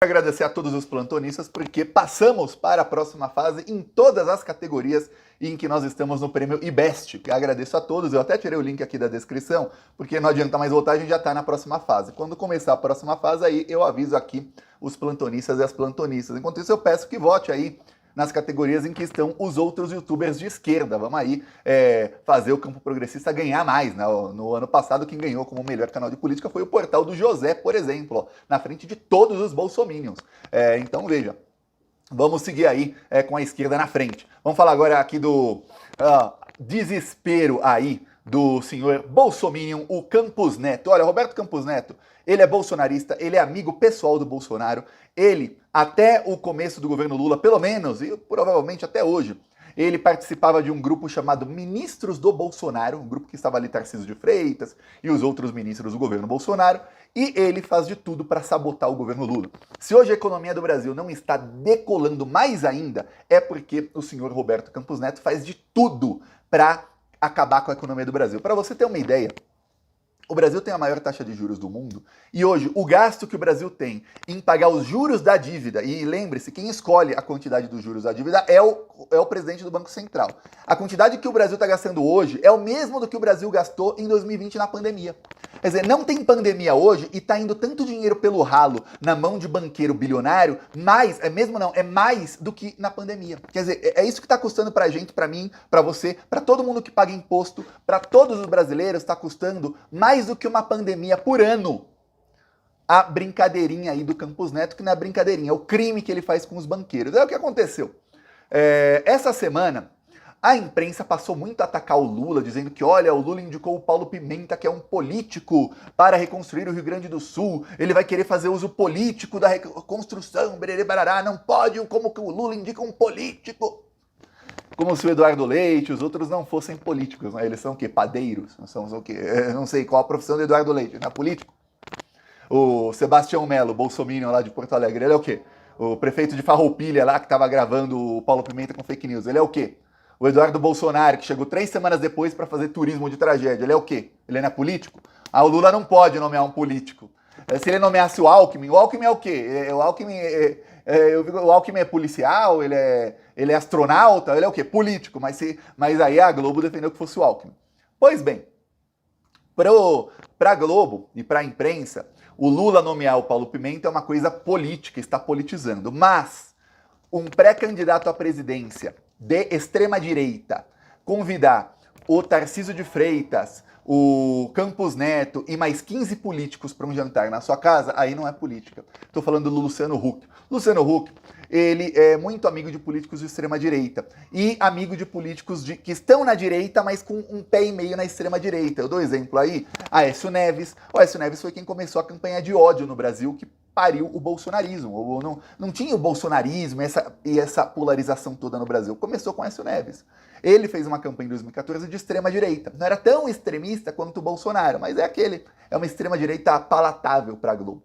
Agradecer a todos os plantonistas porque passamos para a próxima fase em todas as categorias em que nós estamos no prêmio IBEST. Agradeço a todos, eu até tirei o link aqui da descrição, porque não adianta mais voltar, a gente já está na próxima fase. Quando começar a próxima fase, aí eu aviso aqui os plantonistas e as plantonistas. Enquanto isso, eu peço que vote aí nas categorias em que estão os outros youtubers de esquerda. Vamos aí fazer o campo progressista ganhar mais, né? No ano passado, quem ganhou como melhor canal de política foi o Portal do José, por exemplo, ó, na frente de todos os bolsominions. Então, veja, vamos seguir aí com a esquerda na frente. Vamos falar agora aqui do desespero aí do senhor Bolsominion, o Campos Neto. Olha, Roberto Campos Neto, ele é bolsonarista, ele é amigo pessoal do Bolsonaro, ele, até o começo do governo Lula, pelo menos, e provavelmente até hoje, ele participava de um grupo chamado Ministros do Bolsonaro, um grupo que estava ali Tarcísio de Freitas e os outros ministros do governo Bolsonaro, e ele faz de tudo para sabotar o governo Lula. Se hoje a economia do Brasil não está decolando mais ainda, é porque o senhor Roberto Campos Neto faz de tudo para acabar com a economia do Brasil. Para você ter uma ideia, o Brasil tem a maior taxa de juros do mundo e hoje o gasto que o Brasil tem em pagar os juros da dívida, e lembre-se, quem escolhe a quantidade dos juros da dívida é o presidente do Banco Central. A quantidade que o Brasil está gastando hoje é o mesmo do que o Brasil gastou em 2020 na pandemia. Quer dizer, não tem pandemia hoje e está indo tanto dinheiro pelo ralo na mão de banqueiro bilionário, é mais do que na pandemia. Quer dizer, é isso que está custando pra gente, pra mim, pra você, pra todo mundo que paga imposto, pra todos os brasileiros, está custando mais do que uma pandemia por ano. A brincadeirinha aí do Campos Neto, que não é brincadeirinha, é o crime que ele faz com os banqueiros. É o que aconteceu. Essa semana, a imprensa passou muito a atacar o Lula, dizendo que, olha, o Lula indicou o Paulo Pimenta, que é um político, para reconstruir o Rio Grande do Sul. Ele vai querer fazer uso político da reconstrução, bererê, barará. Não pode, como que o Lula indica um político? Como se o Eduardo Leite e os outros não fossem políticos, né? Eles são o quê? Padeiros? São o quê? Eu não sei qual a profissão do Eduardo Leite, não é político? O Sebastião Melo, bolsominion lá de Porto Alegre, ele é o quê? O prefeito de Farroupilha lá, que estava gravando o Paulo Pimenta com fake news, ele é o quê? O Eduardo Bolsonaro, que chegou 3 semanas depois para fazer turismo de tragédia, ele é o quê? Ele não é político? Ah, o Lula não pode nomear um político. Se ele nomeasse o Alckmin é o quê? O Alckmin é policial, ele é astronauta, ele é o quê? Político, mas aí a Globo defendeu que fosse o Alckmin. Pois bem, para a Globo e para a imprensa, o Lula nomear o Paulo Pimenta é uma coisa política, está politizando. Mas um pré-candidato à presidência de extrema-direita convidar o Tarcísio de Freitas, o Campos Neto e mais 15 políticos para um jantar na sua casa, aí não é política. Estou falando do Luciano Huck. Luciano Huck, ele é muito amigo de políticos de extrema-direita e amigo de políticos que estão na direita, mas com um pé e meio na extrema-direita. Eu dou exemplo aí, Aécio Neves. O Aécio Neves foi quem começou a campanha de ódio no Brasil, que pariu o bolsonarismo. Não tinha o bolsonarismo e essa polarização toda no Brasil. Começou com Aécio Neves. Ele fez uma campanha em 2014 de extrema-direita. Não era tão extremista quanto o Bolsonaro, mas é uma extrema-direita palatável para a Globo.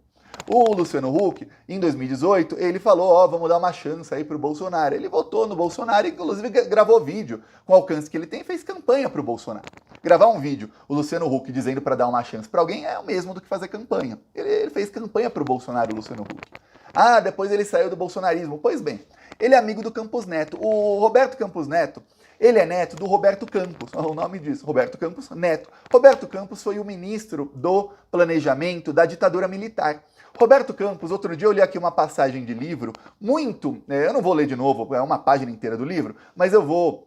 O Luciano Huck, em 2018, ele falou, vamos dar uma chance aí pro Bolsonaro. Ele votou no Bolsonaro e, inclusive, gravou vídeo com o alcance que ele tem e fez campanha pro Bolsonaro. Gravar um vídeo, o Luciano Huck dizendo para dar uma chance para alguém é o mesmo do que fazer campanha. Ele fez campanha pro Bolsonaro, o Luciano Huck. Depois ele saiu do bolsonarismo. Pois bem, ele é amigo do Campos Neto. O Roberto Campos Neto, ele é neto do Roberto Campos, o nome disso, Roberto Campos Neto. Roberto Campos foi o ministro do planejamento da ditadura militar. Roberto Campos, outro dia eu li aqui uma passagem de livro, eu não vou ler de novo, é uma página inteira do livro, mas eu vou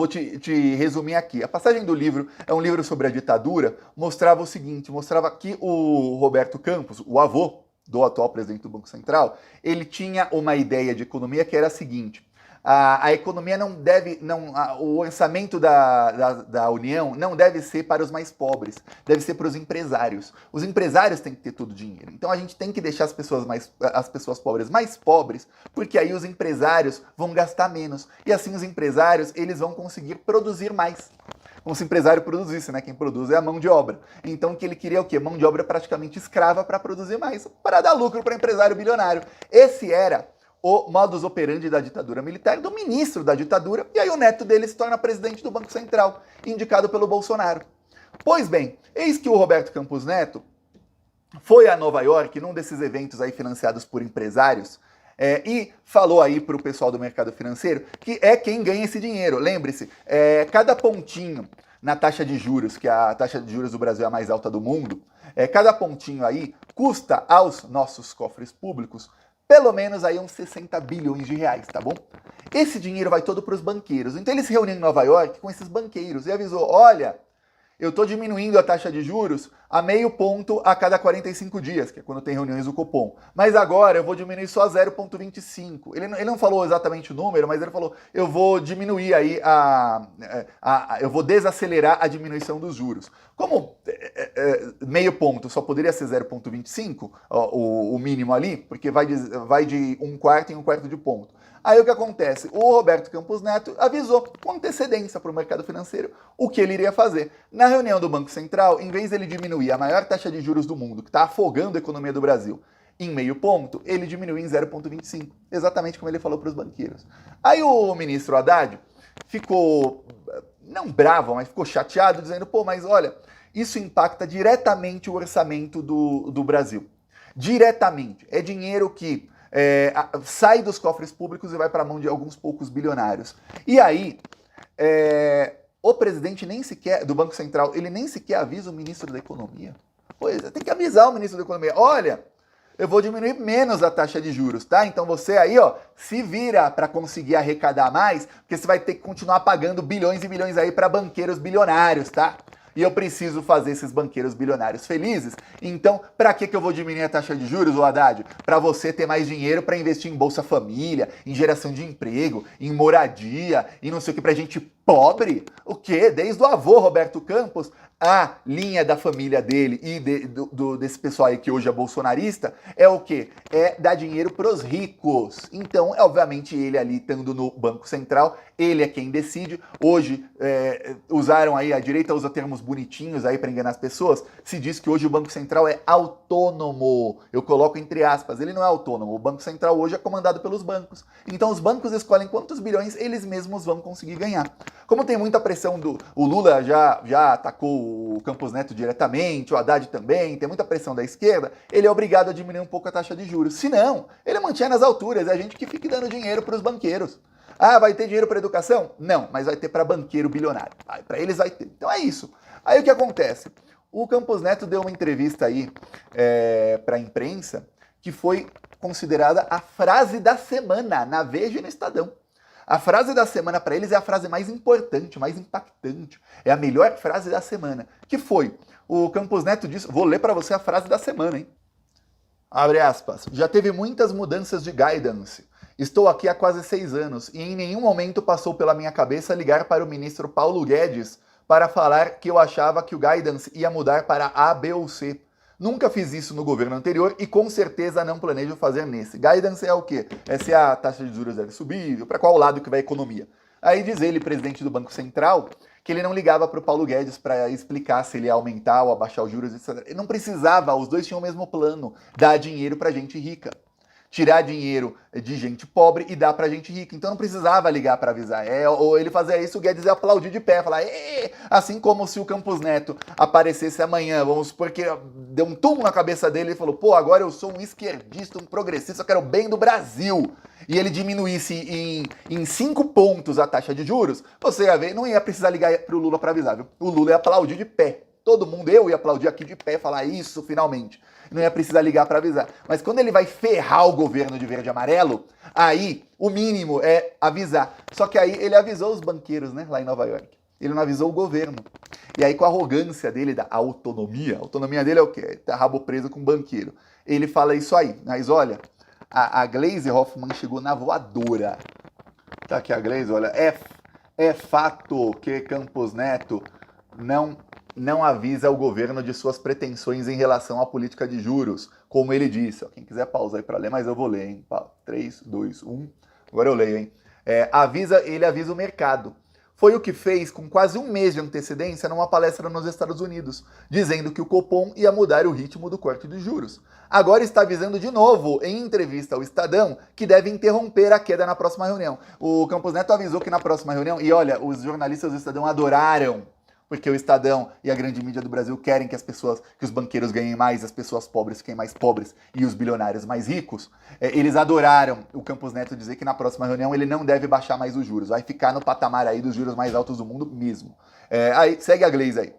te resumir aqui. A passagem do livro é um livro sobre a ditadura, mostrava o seguinte, mostrava que o Roberto Campos, o avô do atual presidente do Banco Central, ele tinha uma ideia de economia que era a seguinte: a economia o orçamento da União não deve ser para os mais pobres, deve ser para os empresários. Os empresários têm que ter todo o dinheiro. Então a gente tem que deixar as pessoas pobres mais pobres, porque aí os empresários vão gastar menos. E assim os empresários, eles vão conseguir produzir mais. Como se o empresário produzisse, né? Quem produz é a mão de obra. Então o que ele queria é o quê? Mão de obra praticamente escrava para produzir mais, para dar lucro para o empresário bilionário. Esse era o modus operandi da ditadura militar, do ministro da ditadura, e aí o neto dele se torna presidente do Banco Central, indicado pelo Bolsonaro. Pois bem, eis que o Roberto Campos Neto foi a Nova York, num desses eventos aí financiados por empresários, e falou aí para o pessoal do mercado financeiro que é quem ganha esse dinheiro. Lembre-se, cada pontinho na taxa de juros, que a taxa de juros do Brasil é a mais alta do mundo, cada pontinho aí custa aos nossos cofres públicos pelo menos aí uns 60 bilhões de reais, tá bom? Esse dinheiro vai todo para os banqueiros. Então ele se reuniu em Nova York com esses banqueiros e avisou, olha, eu estou diminuindo a taxa de juros a meio ponto a cada 45 dias, que é quando tem reuniões do Copom. Mas agora eu vou diminuir só 0,25. Ele não falou exatamente o número, mas ele falou, eu vou diminuir aí eu vou desacelerar a diminuição dos juros. Como meio ponto só poderia ser 0,25, o mínimo ali, porque vai de um quarto em um quarto de ponto. Aí o que acontece? O Roberto Campos Neto avisou com antecedência para o mercado financeiro o que ele iria fazer. Na reunião do Banco Central, em vez dele diminuir a maior taxa de juros do mundo, que está afogando a economia do Brasil, em meio ponto, ele diminuiu em 0,25, exatamente como ele falou para os banqueiros. Aí o ministro Haddad ficou, não bravo, mas ficou chateado, dizendo, pô, mas olha, isso impacta diretamente o orçamento do Brasil. Diretamente. É dinheiro que sai dos cofres públicos e vai para a mão de alguns poucos bilionários. E aí, o presidente nem sequer, do Banco Central, ele nem sequer avisa o ministro da Economia. Pois tem que avisar o ministro da Economia. Olha, eu vou diminuir menos a taxa de juros, tá? Então você aí, ó, se vira para conseguir arrecadar mais, porque você vai ter que continuar pagando bilhões e bilhões aí para banqueiros bilionários, tá? E eu preciso fazer esses banqueiros bilionários felizes. Então, para que eu vou diminuir a taxa de juros, o Haddad? Para você ter mais dinheiro para investir em Bolsa Família, em geração de emprego, em moradia, e não sei o que, para gente pobre? O quê? Desde o avô Roberto Campos, a linha da família dele e desse pessoal aí que hoje é bolsonarista é o quê? É dar dinheiro pros ricos. Então, obviamente, ele ali estando no Banco Central, ele é quem decide. Hoje, usaram aí, a direita usa termos bonitinhos aí para enganar as pessoas. Se diz que hoje o Banco Central é autônomo. Eu coloco entre aspas, ele não é autônomo. O Banco Central hoje é comandado pelos bancos. Então, os bancos escolhem quantos bilhões eles mesmos vão conseguir ganhar. Como tem muita pressão o Lula já atacou o Campos Neto diretamente, o Haddad também, tem muita pressão da esquerda, ele é obrigado a diminuir um pouco a taxa de juros. Se não, ele mantinha nas alturas, é a gente que fica dando dinheiro para os banqueiros. Ah, vai ter dinheiro para educação? Não, mas vai ter para banqueiro bilionário. Para eles vai ter. Então é isso. Aí o que acontece? O Campos Neto deu uma entrevista aí para a imprensa que foi considerada a frase da semana na Veja e no Estadão. A frase da semana para eles é a frase mais importante, mais impactante. É a melhor frase da semana. Que foi? O Campos Neto disse, vou ler para você a frase da semana, hein? Abre aspas. Já teve muitas mudanças de guidance. Estou aqui há quase 6 anos e em nenhum momento passou pela minha cabeça ligar para o ministro Paulo Guedes para falar que eu achava que o guidance ia mudar para A, B ou C. Nunca fiz isso no governo anterior e com certeza não planejo fazer nesse. Guidance é o quê? É se a taxa de juros deve subir, para qual lado que vai a economia. Aí diz ele, presidente do Banco Central, que ele não ligava para o Paulo Guedes para explicar se ele ia aumentar ou abaixar os juros, etc. Ele não precisava, os dois tinham o mesmo plano, dar dinheiro para gente rica. Tirar dinheiro de gente pobre e dar pra gente rica. Então não precisava ligar para avisar. Ou ele fazia isso, o Guedes ia aplaudir de pé, falar, assim como se o Campos Neto aparecesse amanhã, vamos supor que deu um túmulo na cabeça dele e falou, pô, agora eu sou um esquerdista, um progressista, eu quero o bem do Brasil. E ele diminuísse em 5 pontos a taxa de juros, você ia ver, não ia precisar ligar pro Lula para avisar, viu? O Lula ia aplaudir de pé. Todo mundo, eu ia aplaudir aqui de pé, falar isso finalmente. Não ia precisar ligar para avisar. Mas quando ele vai ferrar o governo de verde e amarelo, aí o mínimo é avisar. Só que aí ele avisou os banqueiros, né, lá em Nova York. Ele não avisou o governo. E aí com a arrogância dele, da autonomia, a autonomia dele é o quê? Tá rabo preso com banqueiro. Ele fala isso aí. Mas olha, a Gleisi Hoffmann chegou na voadora. Tá aqui a Gleisi, olha. É fato que Campos Neto não avisa o governo de suas pretensões em relação à política de juros, como ele disse. Ó, quem quiser pausa aí para ler, mas eu vou ler, hein? 3, 2, 1. Agora eu leio, hein? Ele avisa o mercado. Foi o que fez com quase um mês de antecedência numa palestra nos Estados Unidos, dizendo que o Copom ia mudar o ritmo do corte de juros. Agora está avisando de novo, em entrevista ao Estadão, que deve interromper a queda na próxima reunião. O Campos Neto avisou que na próxima reunião, e olha, os jornalistas do Estadão adoraram, porque o Estadão e a grande mídia do Brasil querem que que os banqueiros ganhem mais, as pessoas pobres fiquem mais pobres e os bilionários mais ricos, eles adoraram o Campos Neto dizer que na próxima reunião ele não deve baixar mais os juros, vai ficar no patamar aí dos juros mais altos do mundo mesmo. Aí, segue a Gleice aí.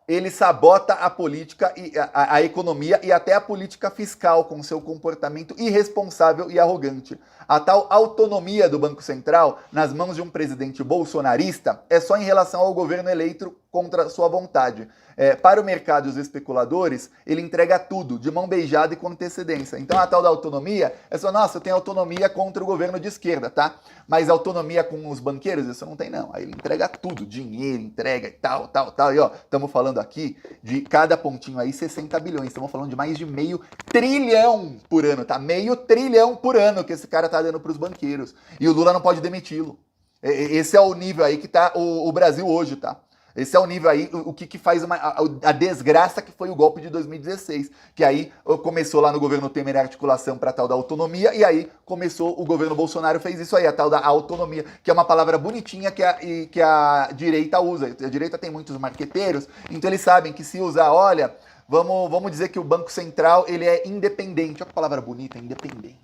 Ele sabota a política, a economia e até a política fiscal com seu comportamento irresponsável e arrogante. A tal autonomia do Banco Central nas mãos de um presidente bolsonarista é só em relação ao governo eleito contra sua vontade. Para o mercado e os especuladores, ele entrega tudo, de mão beijada e com antecedência. Então a tal da autonomia é só, nossa, eu tenho autonomia contra o governo de esquerda, tá? Mas autonomia com os banqueiros, isso não tem não. Aí ele entrega tudo, dinheiro, entrega e tal. E ó, estamos falando aqui de cada pontinho aí 60 bilhões. Estamos falando de mais de meio trilhão por ano, tá? Meio trilhão por ano que esse cara tá dando pros banqueiros. E o Lula não pode demiti-lo. Esse é o nível aí que tá o Brasil hoje, tá? Esse é o nível aí, o que faz a desgraça que foi o golpe de 2016. Que aí começou lá no governo Temer a articulação para tal da autonomia, e aí começou o governo Bolsonaro fez isso aí, a tal da autonomia, que é uma palavra bonitinha que a direita usa. A direita tem muitos marqueteiros, então eles sabem que se usar, olha, vamos dizer que o Banco Central ele é independente. Olha que palavra bonita, independente.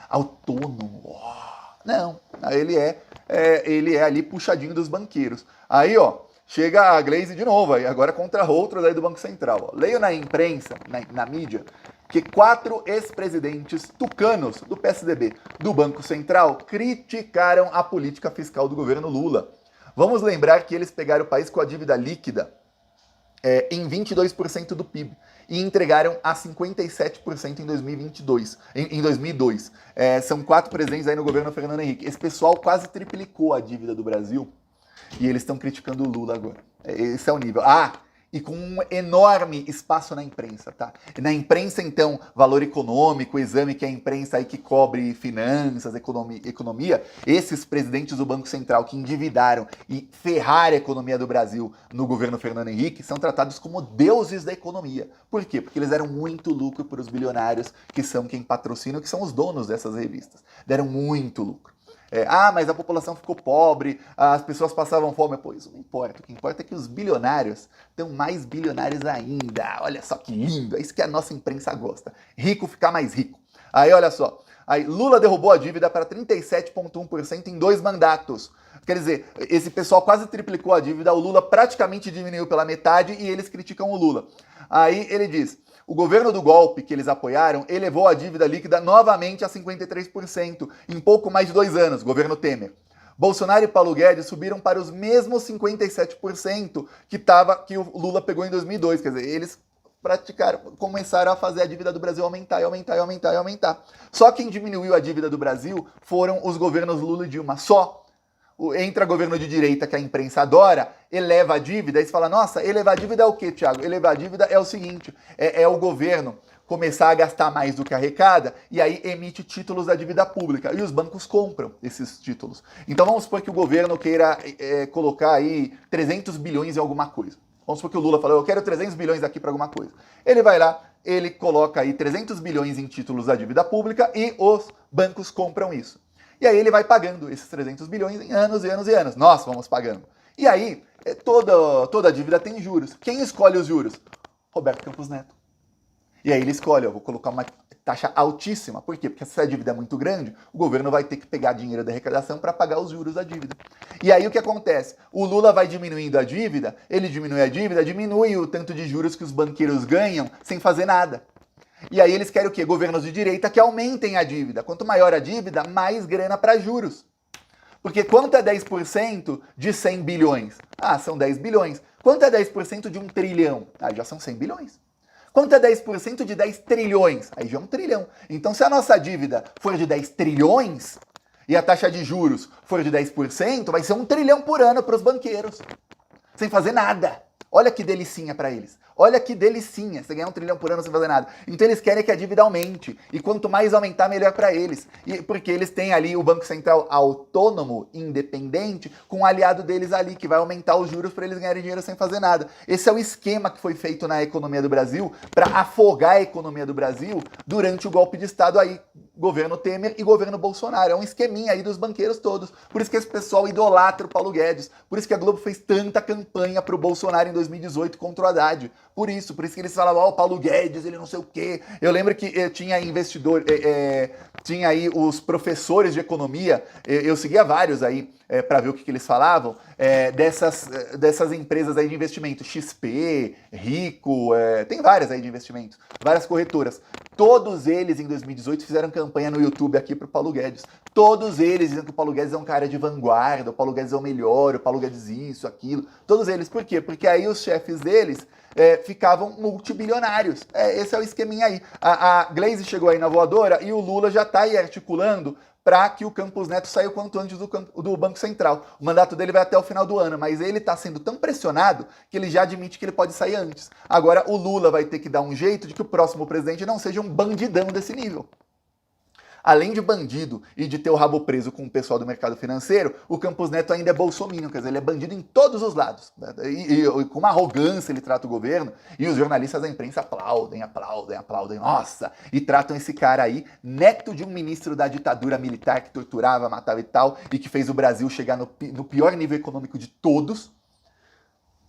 Autônomo. Oh, não, ele é ali puxadinho dos banqueiros. Aí, ó, chega a Gleice de novo, aí agora contra outros aí do Banco Central. Ó. Leio na imprensa, na mídia, que 4 ex-presidentes tucanos do PSDB do Banco Central criticaram a política fiscal do governo Lula. Vamos lembrar que eles pegaram o país com a dívida líquida em 22% do PIB e entregaram a 57% em 2022, em 2002. São 4 presidentes aí no governo Fernando Henrique. Esse pessoal quase triplicou a dívida do Brasil. E eles estão criticando o Lula agora. Esse é o nível. E com um enorme espaço na imprensa, tá? Na imprensa, então, valor econômico, exame que é a imprensa aí que cobre finanças, economia, esses presidentes do Banco Central que endividaram e ferraram a economia do Brasil no governo Fernando Henrique são tratados como deuses da economia. Por quê? Porque eles deram muito lucro para os bilionários, que são quem patrocinam, que são os donos dessas revistas. Deram muito lucro. Mas a população ficou pobre, as pessoas passavam fome. Pô, isso não importa. O que importa é que os bilionários estão mais bilionários ainda. Olha só que lindo. É isso que a nossa imprensa gosta. Rico ficar mais rico. Aí, olha só. Aí, Lula derrubou a dívida para 37,1% em 2 mandatos. Quer dizer, esse pessoal quase triplicou a dívida, o Lula praticamente diminuiu pela metade e eles criticam o Lula. Aí ele diz... O governo do golpe que eles apoiaram elevou a dívida líquida novamente a 53%, em pouco mais de 2 anos, governo Temer. Bolsonaro e Paulo Guedes subiram para os mesmos 57% que o Lula pegou em 2002. Quer dizer, eles começaram a fazer a dívida do Brasil aumentar. Só quem diminuiu a dívida do Brasil foram os governos Lula e Dilma. Entra governo de direita que a imprensa adora, eleva a dívida, e você fala, nossa, elevar a dívida é o quê, Thiago? Elevar a dívida é o seguinte, é o governo começar a gastar mais do que arrecada e aí emite títulos da dívida pública. E os bancos compram esses títulos. Então vamos supor que o governo queira colocar aí 300 bilhões em alguma coisa. Vamos supor que o Lula falou, eu quero 300 bilhões aqui para alguma coisa. Ele vai lá, ele coloca aí 300 bilhões em títulos da dívida pública e os bancos compram isso. E aí ele vai pagando esses 300 bilhões em anos e anos e anos. Nós vamos pagando. E aí, toda a dívida tem juros. Quem escolhe os juros? Roberto Campos Neto. E aí ele escolhe, eu vou colocar uma taxa altíssima. Por quê? Porque se a dívida é muito grande, o governo vai ter que pegar dinheiro da arrecadação para pagar os juros da dívida. E aí o que acontece? O Lula vai diminuindo a dívida, ele diminui a dívida, diminui o tanto de juros que os banqueiros ganham sem fazer nada. E aí eles querem o quê? Governos de direita que aumentem a dívida. Quanto maior a dívida, mais grana para juros. Porque quanto é 10% de 100 bilhões? São 10 bilhões. Quanto é 10% de 1 trilhão? Já são 100 bilhões. Quanto é 10% de 10 trilhões? Aí já é 1 trilhão. Então se a nossa dívida for de 10 trilhões e a taxa de juros for de 10%, vai ser 1 trilhão por ano para os banqueiros. Sem fazer nada. Olha que delicinha para eles. Olha que delicinha, você ganhar 1 trilhão por ano sem fazer nada. Então eles querem que a dívida aumente. E quanto mais aumentar, melhor para eles. Porque eles têm ali o Banco Central autônomo, independente, com um aliado deles ali, que vai aumentar os juros para eles ganharem dinheiro sem fazer nada. Esse é o esquema que foi feito na economia do Brasil para afogar a economia do Brasil durante o golpe de Estado aí governo Temer e governo Bolsonaro. É um esqueminha aí dos banqueiros todos. Por isso que esse pessoal idolatra o Paulo Guedes. Por isso que a Globo fez tanta campanha pro Bolsonaro em 2018 contra o Haddad. Por isso que eles falavam, o Paulo Guedes, ele não sei o quê. Eu lembro que tinha investidor, tinha aí os professores de economia, eu seguia vários aí para ver o que eles falavam, dessas empresas aí de investimento, XP, Rico, tem várias aí de investimentos, várias corretoras. Todos eles em 2018 fizeram campanha no YouTube aqui pro Paulo Guedes. Todos eles dizendo que o Paulo Guedes é um cara de vanguarda, o Paulo Guedes é o melhor, o Paulo Guedes isso, aquilo. Todos eles. Por quê? Porque aí os chefes deles ficavam multibilionários. Esse é o esqueminha aí. A Glaze chegou aí na voadora e o Lula já tá aí articulando para que o Campos Neto saia o quanto antes do Banco Central. O mandato dele vai até o final do ano, mas ele está sendo tão pressionado que ele já admite que ele pode sair antes. Agora, o Lula vai ter que dar um jeito de que o próximo presidente não seja um bandidão desse nível. Além de bandido e de ter o rabo preso com o pessoal do mercado financeiro, o Campos Neto ainda é bolsominion, quer dizer, ele é bandido em todos os lados. E com uma arrogância ele trata o governo, e os jornalistas da imprensa aplaudem. Nossa! E tratam esse cara aí, neto de um ministro da ditadura militar que torturava, matava e tal, e que fez o Brasil chegar no pior nível econômico de todos.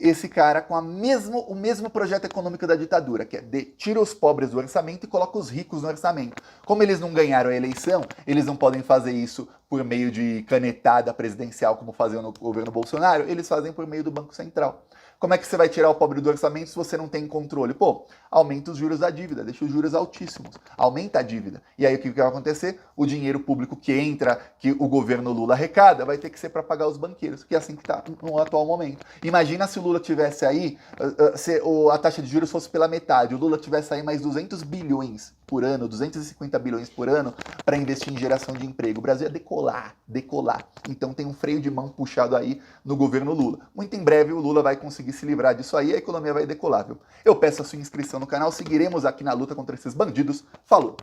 Esse cara com o mesmo projeto econômico da ditadura, que é tira os pobres do orçamento e coloca os ricos no orçamento. Como eles não ganharam a eleição, eles não podem fazer isso por meio de canetada presidencial, como faziam no governo Bolsonaro, eles fazem por meio do Banco Central. Como é que você vai tirar o pobre do orçamento se você não tem controle? Pô, aumenta os juros da dívida, deixa os juros altíssimos, aumenta a dívida. E aí o que vai acontecer? O dinheiro público que entra, que o governo Lula arrecada, vai ter que ser para pagar os banqueiros, que é assim que está no atual momento. Imagina se o Lula tivesse aí, se a taxa de juros fosse pela metade, o Lula tivesse aí mais 200 bilhões por ano, 250 bilhões por ano, para investir em geração de emprego. O Brasil ia decolar. Então tem um freio de mão puxado aí no governo Lula. Muito em breve o Lula vai conseguir se livrar disso aí e a economia vai decolar, viu? Eu peço a sua inscrição no canal, seguiremos aqui na luta contra esses bandidos. Falou!